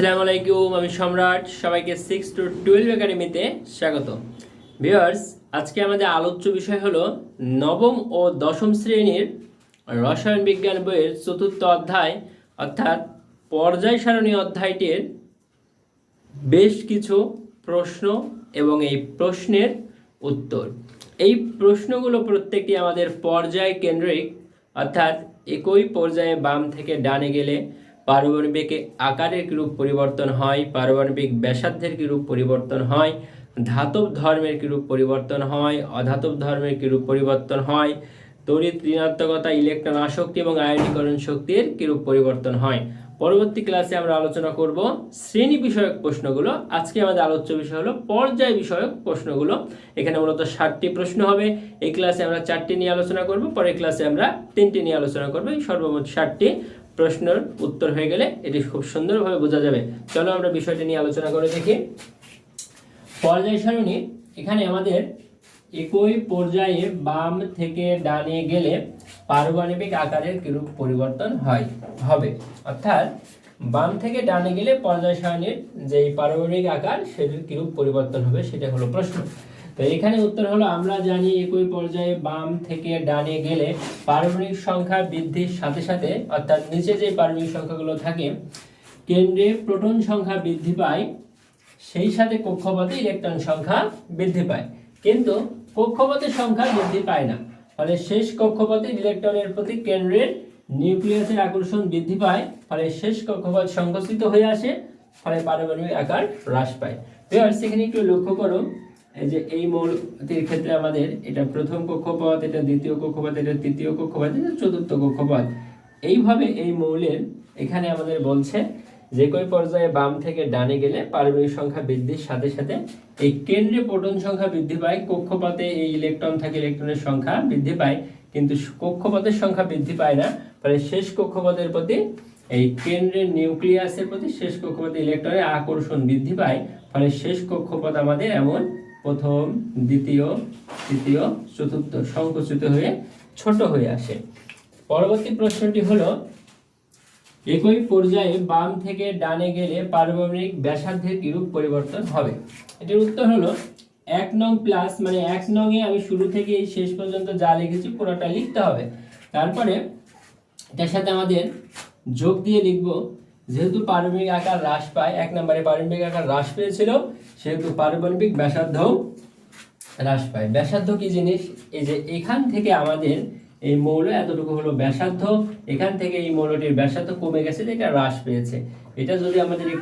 আসসালামু আলাইকুম, আমি সম্রাট। সবাইকে 6 to 12 একাডেমিতে স্বাগত। ভিউয়ার্স, আজকে আমাদের আলোচ্য বিষয় হলো নবম ও দশম শ্রেণীর রসায়ন বিজ্ঞান বইয়ের চতুর্থ অধ্যায় অর্থাৎ পর্যায় সারণী অধ্যায়টির বেশ কিছু প্রশ্ন এবং এই প্রশ্নের উত্তর। এই প্রশ্নগুলো প্রত্যেকটি আমাদের পর্যায় কেন্দ্রিক, অর্থাৎ একই পর্যায়ে বাম থেকে ডানে গেলে পারমাণবিক আকারের কিরূপ পরিবর্তন হয়, পারমাণবিক ব্যাসার্ধের কিরূপ পরিবর্তন হয়, ধাতব ধর্মের কিরূপ পরিবর্তন হয়, অধাতব ধর্মের কিরূপ পরিবর্তন হয়, তড়িৎ ঋণাত্মকতা, ইলেকট্রন আসক্তি এবং আয়নীকরণ শক্তির কিরূপ পরিবর্তন হয়। পরবর্তী ক্লাসে আমরা আলোচনা করব শ্রেণী বিষয়ক প্রশ্নগুলো। আজকে আমাদের আলোচ্য বিষয় হলো পর্যায় বিষয়ক প্রশ্নগুলো। এখানে মূলত 60টি প্রশ্ন হবে। এই ক্লাসে আমরা 4টি নিয়ে আলোচনা করব, পরের ক্লাসে আমরা 3টি নিয়ে আলোচনা করব। এই সর্বমোট 60টি প্রশ্নের উত্তর হয়ে গেলে এটি খুব সুন্দরভাবে বোঝা যাবে। চলো আমরা বিষয়টি নিয়ে আলোচনা করে দেখি। পর্যায় সারণী, এখানে আমাদের একই পর্যায়ে বাম থেকে ডানে গেলে পারমাণবিক আকারের কিরূপ পরিবর্তন হবে, অর্থাৎ বাম থেকে ডানে গেলে পর্যায় সারণীর যে পারমাণবিক আকার সেটির কিরূপ পরিবর্তন হবে সেটা হলো প্রশ্ন। তো এখানে উত্তর হলো, আমরা জানি একই পর্যায়ে বাম থেকে ডানে গেলে পারমাণবিক সংখ্যা বৃদ্ধির সাথে সাথে, অর্থাৎ নিচে যে পারমাণবিক সংখ্যাগুলো থাকে কেন্দ্রে প্রোটন সংখ্যা বৃদ্ধি পায়, সেই সাথে কক্ষপথে ইলেকট্রন সংখ্যা বৃদ্ধি পায়, কিন্তু কক্ষপথের সংখ্যা বৃদ্ধি পায় না। ফলে শেষ কক্ষপথে ইলেকট্রনের প্রতি কেন্দ্রের নিউক্লিয়াসের আকর্ষণ বৃদ্ধি পায়, ফলে শেষ কক্ষপথ সংকুচিত হয়ে আসে, ফলে পারমাণবিক আকার হ্রাস পায়। ভিউয়ার্স, এখানে একটু লক্ষ্য করো, এই যে এই মৌলটির ক্ষেত্রে আমাদের এটা প্রথম কক্ষপথ, এটা দ্বিতীয় কক্ষপথ, এটা তৃতীয় কক্ষপথ, এটা চতুর্থ কক্ষপথ। এইভাবে এই মৌলের এখানে আমাদের বলছে যে কই পর্যায়ে বাম থেকে ডানে গেলে পারমাণবিক সংখ্যা বৃদ্ধির সাথে সাথে এই কেন্দ্রে প্রোটন সংখ্যা বৃদ্ধি পায়, কক্ষপথে এই ইলেকট্রন থাকে, ইলেকট্রনের সংখ্যা বৃদ্ধি পায়, কিন্তু কক্ষপথের সংখ্যা বৃদ্ধি পায় না। ফলে শেষ কক্ষপথের প্রতি, এই কেন্দ্রের নিউক্লিয়াসের প্রতি শেষ কক্ষপথে ইলেকট্রনের আকর্ষণ বৃদ্ধি পায়, ফলে শেষ কক্ষপথ আমাদের এমন প্রথম, দ্বিতীয়, তৃতীয়, চতুর্থ সংকুচিত হয়ে ছোট হয়ে আসে। পরবর্তী প্রশ্নটি হলো, একই পর্যায়ে বাম থেকে ডানে গেলে পারমাণবিক ব্যাসার্ধের কিরূপ পরিবর্তন হবে। এটির উত্তর হলো 1 নং প্লাস, মানে 1 নং এ আমি শুরু থেকে এই শেষ পর্যন্ত যা লিখেছি পুরোটা লিখতে হবে। তারপরে এটার সাথে আমাদের যোগ দিয়ে লিখব, যেহেতু পারমাণবিক আকার হ্রাস পায়, 1 নম্বরে পারমাণবিক আকার হ্রাস পেয়েছিল, সেহেতু পারমাণবিক ব্যাসার্ধ হ্রাস পায়। ব্যাসার্ধ কি জিনিস? এই যে এখান থেকে আমাদের এই মৌল এতটুকু হলো ব্যাসার্ধ, এখান থেকে এই মৌলটির ব্যাসার্ধ কমে গেছে, এটা হ্রাস পেয়েছে। এটা যদি আমাদের